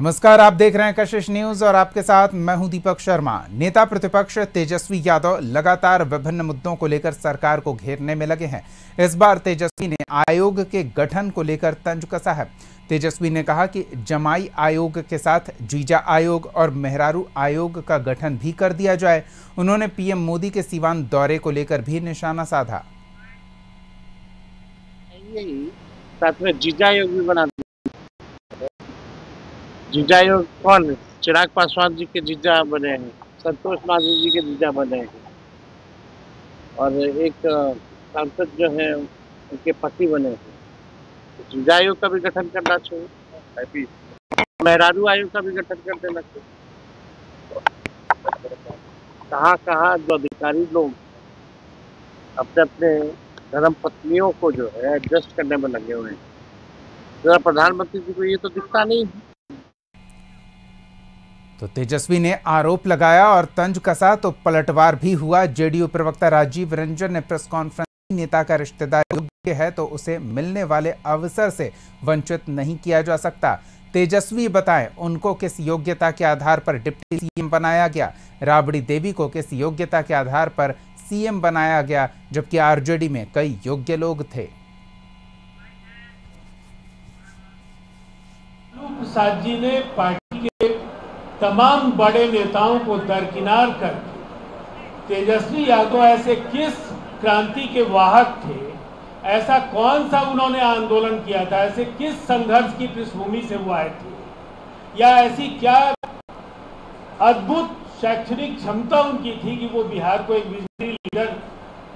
नमस्कार, आप देख रहे हैं कशिश न्यूज और आपके साथ मैं हूं दीपक शर्मा। नेता प्रतिपक्ष तेजस्वी यादव लगातार विभिन्न मुद्दों को लेकर सरकार को घेरने में लगे हैं। इस बार तेजस्वी ने आयोग के गठन को लेकर तंज कसा है। तेजस्वी ने कहा कि जमाई आयोग के साथ जीजा आयोग और मेहरारू आयोग का गठन भी कर दिया जाए। उन्होंने पीएम मोदी के सीवान दौरे को लेकर भी निशाना साधा। साथ में जीजा आयोग भी बना दिया। जीजा आयोग कौन? चिराग पासवान जी के जीजा बने हैं, संतोष मांझी जी के जीजा बने हैं और एक सांसद जो है उनके पति बने हैं। तो जीजा आयोग का भी गठन करना चाहिए, मेहरारू आयोग का भी गठन कर देना चाहिए। कहाँ जो अधिकारी लोग अपने अपने धर्म पत्नियों को जो है एडजस्ट करने में लगे हुए हैं, प्रधानमंत्री जी को ये तो दिखता नहीं है। तो तेजस्वी ने आरोप लगाया और तंज कसा तो पलटवार भी हुआ। जेडीयू प्रवक्ता राजीव रंजन ने प्रेस कॉन्फ्रेंस में नेता का रिश्तेदार योग्य है तो उसे मिलने वाले अवसर से वंचित नहीं किया जा सकता। तेजस्वी बताएं उनको किस योग्यता के आधार पर डिप्टी सीएम बनाया गया। राबड़ी देवी को किस योग्यता के आधार पर सीएम बनाया गया, जबकि आरजेडी में कई योग्य लोग थे। प्रसाद जी ने पार्टी के तमाम बड़े नेताओं को दरकिनार करके तेजस्वी यादव ऐसे किस क्रांति के वाहक थे, ऐसा कौन सा उन्होंने आंदोलन किया था, ऐसे किस संघर्ष की पृष्ठभूमि से वो आए थे, या ऐसी क्या अद्भुत शैक्षणिक क्षमता उनकी थी कि वो बिहार को एक विजनरी लीडर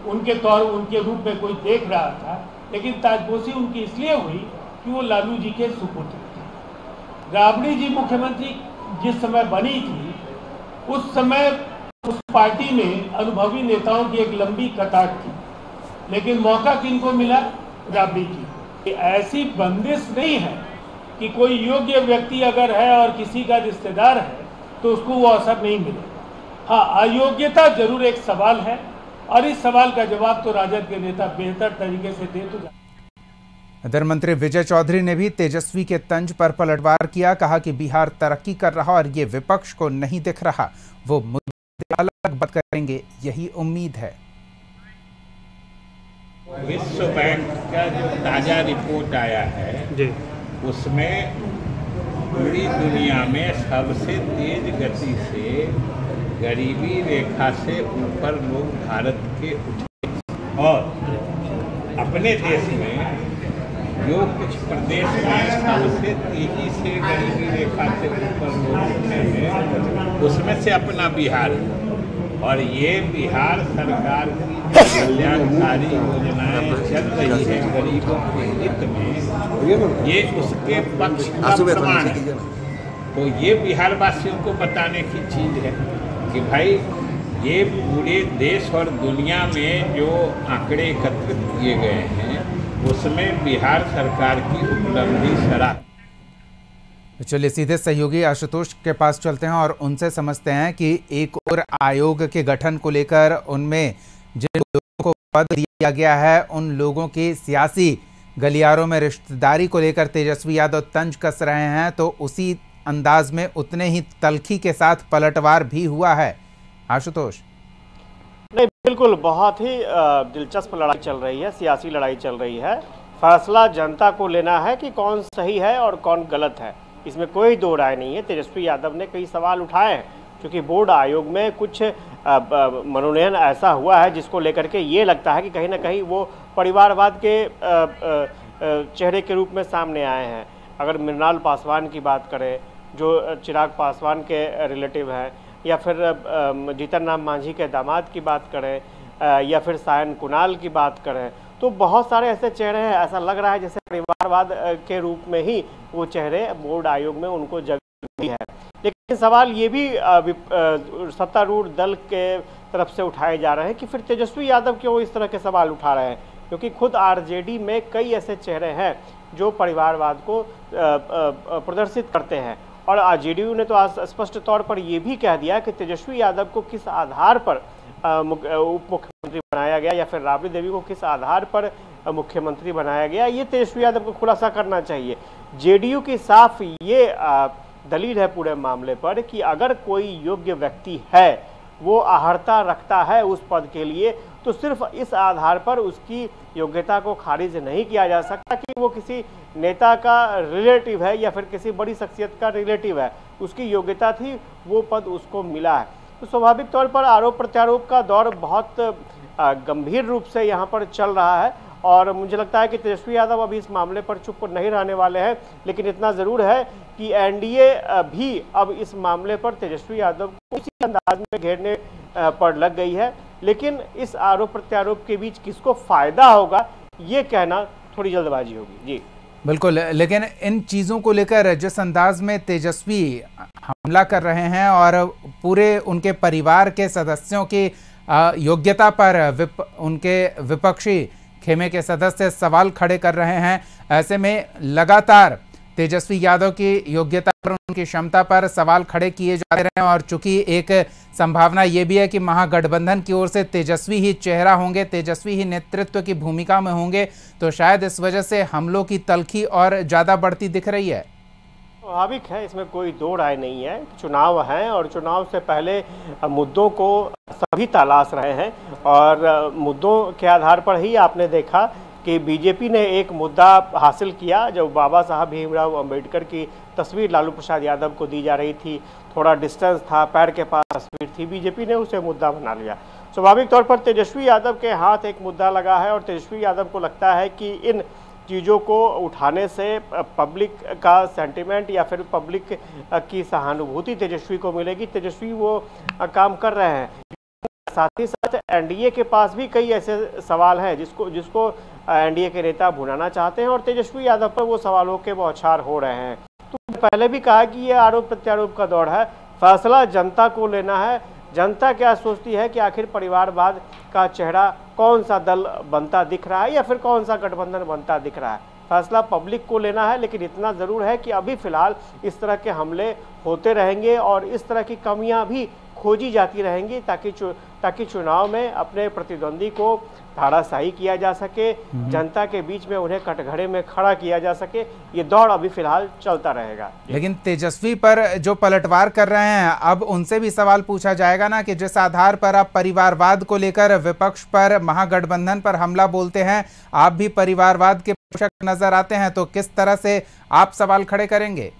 उनके रूप में कोई देख रहा था। लेकिन ताजपोशी उनकी इसलिए हुई कि वो लालू जी के सुपुत्र थे। राबड़ी जी मुख्यमंत्री जिस समय बनी थी उस समय उस पार्टी में अनुभवी नेताओं की एक लंबी कतार थी, लेकिन मौका किनको मिला? राबड़ी जी को। ऐसी बंदिश नहीं है कि कोई योग्य व्यक्ति अगर है और किसी का रिश्तेदार है तो उसको वो अवसर नहीं मिलेगा। हाँ, अयोग्यता जरूर एक सवाल है और इस सवाल का जवाब तो राजद के नेता बेहतर तरीके से दे तो इधर मंत्री विजय चौधरी ने भी तेजस्वी के तंज पर पलटवार किया। कहा कि बिहार तरक्की कर रहा और ये विपक्ष को नहीं दिख रहा, वो मुद्दे अलग बात करेंगे, यही उम्मीद है। विश्व बैंक का जो ताजा रिपोर्ट आया है उसमें पूरी दुनिया में सबसे तेज गति से गरीबी रेखा से ऊपर लोग भारत के उठे और अपने देश में जो कुछ प्रदेश में सबसे तेजी से गरीबी रेखा से ऊपर लोग उठे हैं उसमें से अपना बिहार है। और ये बिहार सरकार की कल्याणकारी योजनाएं चल रही है गरीबों के हित में, ये उसके पक्ष का प्रमाण है। तो ये बिहार वासियों को बताने की चीज़ है कि भाई ये पूरे देश और दुनिया में जो आंकड़े एकत्रित किए गए हैं उसमें बिहार सरकार की उपलब्धि सराहनीय। चलिए सीधे सहयोगी आशुतोष के पास चलते हैं और उनसे समझते हैं कि एक और आयोग के गठन को लेकर उनमें जिन लोगों को पद दिया गया है उन लोगों की सियासी गलियारों में रिश्तेदारी को लेकर तेजस्वी यादव तंज कस रहे हैं, तो उसी अंदाज में उतने ही तल्खी के साथ पलटवार भी हुआ है। आशुतोष। नहीं, बिल्कुल बहुत ही दिलचस्प लड़ाई चल रही है, सियासी लड़ाई चल रही है। फैसला जनता को लेना है कि कौन सही है और कौन गलत है, इसमें कोई दो राय नहीं है। तेजस्वी यादव ने कई सवाल उठाए हैं क्योंकि बोर्ड आयोग में कुछ मनोनयन ऐसा हुआ है जिसको लेकर के ये लगता है कि कहीं ना कहीं वो परिवारवाद के चेहरे के रूप में सामने आए हैं। अगर मृणाल पासवान की बात करें जो चिराग पासवान के रिलेटिव हैं, या फिर जीतन राम मांझी के दामाद की बात करें, या फिर सायन कुणाल की बात करें, तो बहुत सारे ऐसे चेहरे हैं। ऐसा लग रहा है जैसे परिवारवाद के रूप में ही वो चेहरे बोर्ड आयोग में उनको जगह दी है। लेकिन सवाल ये भी सत्तारूढ़ दल के तरफ से उठाए जा रहे हैं कि फिर तेजस्वी यादव क्यों इस तरह के सवाल उठा रहे हैं, क्योंकि खुद आरजेडी में कई ऐसे चेहरे हैं जो परिवारवाद को प्रदर्शित करते हैं। और जेडीयू ने तो आज स्पष्ट तौर पर यह भी कह दिया कि तेजस्वी यादव को किस आधार पर उप मुख्यमंत्री बनाया गया या फिर राबड़ी देवी को किस आधार पर मुख्यमंत्री बनाया गया, ये तेजस्वी यादव को खुलासा करना चाहिए। जेडीयू की साफ ये दलील है पूरे मामले पर कि अगर कोई योग्य व्यक्ति है, वो अहर्ता रखता है उस पद के लिए, तो सिर्फ इस आधार पर उसकी योग्यता को खारिज नहीं किया जा सकता कि वो किसी नेता का रिलेटिव है या फिर किसी बड़ी शख्सियत का रिलेटिव है। उसकी योग्यता थी, वो पद उसको मिला है। तो स्वाभाविक तौर पर आरोप प्रत्यारोप का दौर बहुत गंभीर रूप से यहाँ पर चल रहा है और मुझे लगता है कि तेजस्वी यादव अभी इस मामले पर चुप नहीं रहने वाले हैं। लेकिन इतना ज़रूर है कि एनडीए भी अब इस मामले पर तेजस्वी यादव को उसी अंदाज में घेरने पर लग गई है। लेकिन इस आरोप प्रत्यारोप के बीच किसको फायदा होगा, ये कहना थोड़ी जल्दबाजी होगी। जी बिल्कुल, लेकिन इन चीज़ों को लेकर जिस अंदाज में तेजस्वी हमला कर रहे हैं और पूरे उनके परिवार के सदस्यों की योग्यता पर उनके विपक्षी खेमे के सदस्य सवाल खड़े कर रहे हैं, ऐसे में लगातार तेजस्वी यादव की योग्यता पर, उनकी क्षमता पर सवाल खड़े किए जा रहे हैं। और चूंकि एक संभावना ये भी है कि महागठबंधन की ओर से तेजस्वी ही चेहरा होंगे, तेजस्वी ही नेतृत्व की भूमिका में होंगे, तो शायद इस वजह से हमलों की तल्खी और ज़्यादा बढ़ती दिख रही है। स्वाभाविक है, इसमें कोई दो राय नहीं है। चुनाव है और चुनाव से पहले मुद्दों को सभी तलाश रहे हैं और मुद्दों के आधार पर ही आपने देखा कि बीजेपी ने एक मुद्दा हासिल किया। जब बाबा साहब भीमराव अंबेडकर की तस्वीर लालू प्रसाद यादव को दी जा रही थी, थोड़ा डिस्टेंस था, पैर के पास तस्वीर थी, बीजेपी ने उसे मुद्दा बना लिया। स्वाभाविक तौर पर तेजस्वी यादव के हाथ एक मुद्दा लगा है और तेजस्वी यादव को लगता है कि इन चीज़ों को उठाने से पब्लिक का सेंटिमेंट या फिर पब्लिक की सहानुभूति तेजस्वी को मिलेगी। तेजस्वी वो काम कर रहे हैं। साथ ही साथ एनडीए के पास भी कई ऐसे सवाल हैं जिसको एनडीए के नेता भुनाना चाहते हैं और तेजस्वी यादव पर वो सवालों के बौछार हो रहे हैं। तो पहले भी कहा कि ये आरोप प्रत्यारोप का दौर है, फैसला जनता को लेना है। जनता क्या सोचती है कि आखिर परिवारवाद का चेहरा कौन सा दल बनता दिख रहा है या फिर कौन सा गठबंधन बनता दिख रहा है, फैसला पब्लिक को लेना है। लेकिन इतना ज़रूर है कि अभी फ़िलहाल इस तरह के हमले होते रहेंगे और इस तरह की कमियां भी खोजी जाती रहेंगी ताकि चुनाव में अपने प्रतिद्वंदी को धाराशाही किया जा सके, जनता के बीच में उन्हें कटघरे में खड़ा किया जा सके। ये दौर अभी फिलहाल चलता रहेगा। लेकिन तेजस्वी पर जो पलटवार कर रहे हैं, अब उनसे भी सवाल पूछा जाएगा ना कि जिस आधार पर आप परिवारवाद को लेकर विपक्ष पर, महागठबंधन पर हमला बोलते हैं, आप भी परिवारवाद के पोषक नजर आते हैं, तो किस तरह से आप सवाल खड़े करेंगे?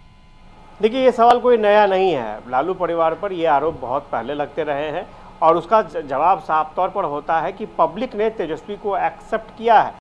देखिए, ये सवाल कोई नया नहीं है। लालू परिवार पर ये आरोप बहुत पहले लगते रहे हैं और उसका जवाब साफ तौर पर होता है कि पब्लिक ने तेजस्वी को एक्सेप्ट किया है।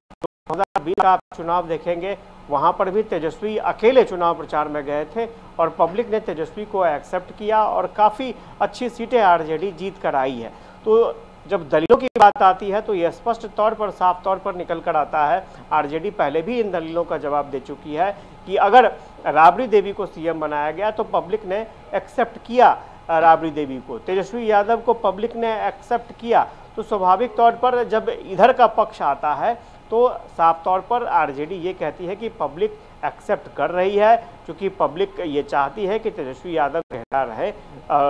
2020 का आप चुनाव देखेंगे, वहां पर भी तेजस्वी अकेले चुनाव प्रचार में गए थे और पब्लिक ने तेजस्वी को एक्सेप्ट किया और काफ़ी अच्छी सीटें आरजेडी जीत कर आई है। तो जब दलीलों की बात आती है तो यह स्पष्ट तौर पर, साफ तौर पर निकल कर आता है, आरजेडी पहले भी इन दलीलों का जवाब दे चुकी है कि अगर राबड़ी देवी को सीएम बनाया गया तो पब्लिक ने एक्सेप्ट किया राबड़ी देवी को, तेजस्वी यादव को पब्लिक ने एक्सेप्ट किया। तो स्वाभाविक तौर पर जब इधर का पक्ष आता है तो साफ तौर पर आरजेडी ये कहती है कि पब्लिक एक्सेप्ट कर रही है, क्योंकि पब्लिक ये चाहती है कि तेजस्वी यादव कहता रहे।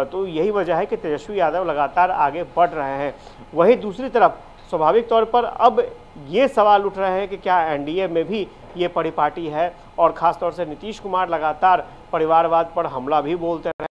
तो यही वजह है कि तेजस्वी यादव लगातार आगे बढ़ रहे हैं। वहीं दूसरी तरफ स्वाभाविक तौर पर अब ये सवाल उठ रहे हैं कि क्या एनडीए में भी ये परिपाटी है, और ख़ासतौर से नीतीश कुमार लगातार परिवारवाद पर हमला भी बोलते रहे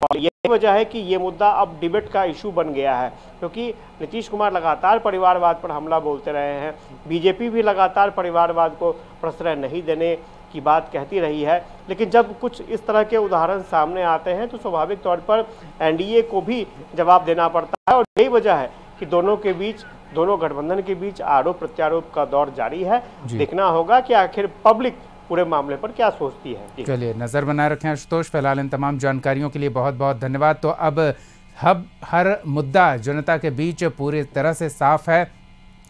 और यही वजह है कि ये मुद्दा अब डिबेट का इशू बन गया है, क्योंकि नीतीश कुमार लगातार परिवारवाद पर हमला बोलते रहे हैं। बीजेपी भी लगातार परिवारवाद को प्रश्रय नहीं देने की बात कहती रही है। लेकिन जब कुछ इस तरह के उदाहरण सामने आते हैं तो स्वाभाविक तौर पर एनडीए को भी जवाब देना पड़ता है और यही वजह है कि दोनों गठबंधन के बीच आरोप प्रत्यारोप का दौर जारी है। देखना होगा कि आखिर पब्लिक पूरे मामले पर क्या सोचती है। चलिए, नजर बनाए रखें आशुतोष। फिलहाल इन तमाम जानकारियों के लिए बहुत बहुत धन्यवाद। तो अब हर मुद्दा जनता के बीच पूरी तरह से साफ है,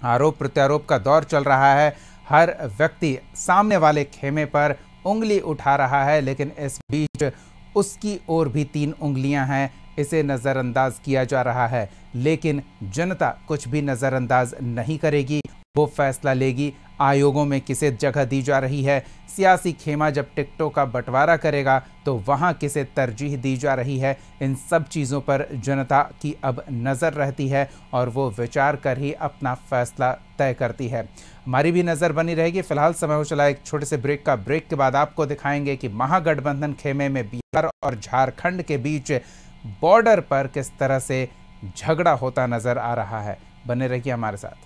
आरोप प्रत्यारोप का दौर चल रहा है, हर व्यक्ति सामने वाले खेमे पर उंगली उठा रहा है, लेकिन इस बीच उसकी ओर भी 3 उंगलियां हैं, इसे नज़रअंदाज किया जा रहा है। लेकिन जनता कुछ भी नज़रअंदाज नहीं करेगी, वो फैसला लेगी आयोगों में किसे जगह दी जा रही है, सियासी खेमा जब टिकटों का बंटवारा करेगा तो वहां किसे तरजीह दी जा रही है, इन सब चीज़ों पर जनता की अब नज़र रहती है और वो विचार कर ही अपना फैसला तय करती है। हमारी भी नज़र बनी रहेगी। फिलहाल समय हो चला एक छोटे से ब्रेक का। ब्रेक के बाद आपको दिखाएंगे कि महागठबंधन खेमे में बिहार और झारखंड के बीच बॉर्डर पर किस तरह से झगड़ा होता नजर आ रहा है। बने रहिए हमारे साथ।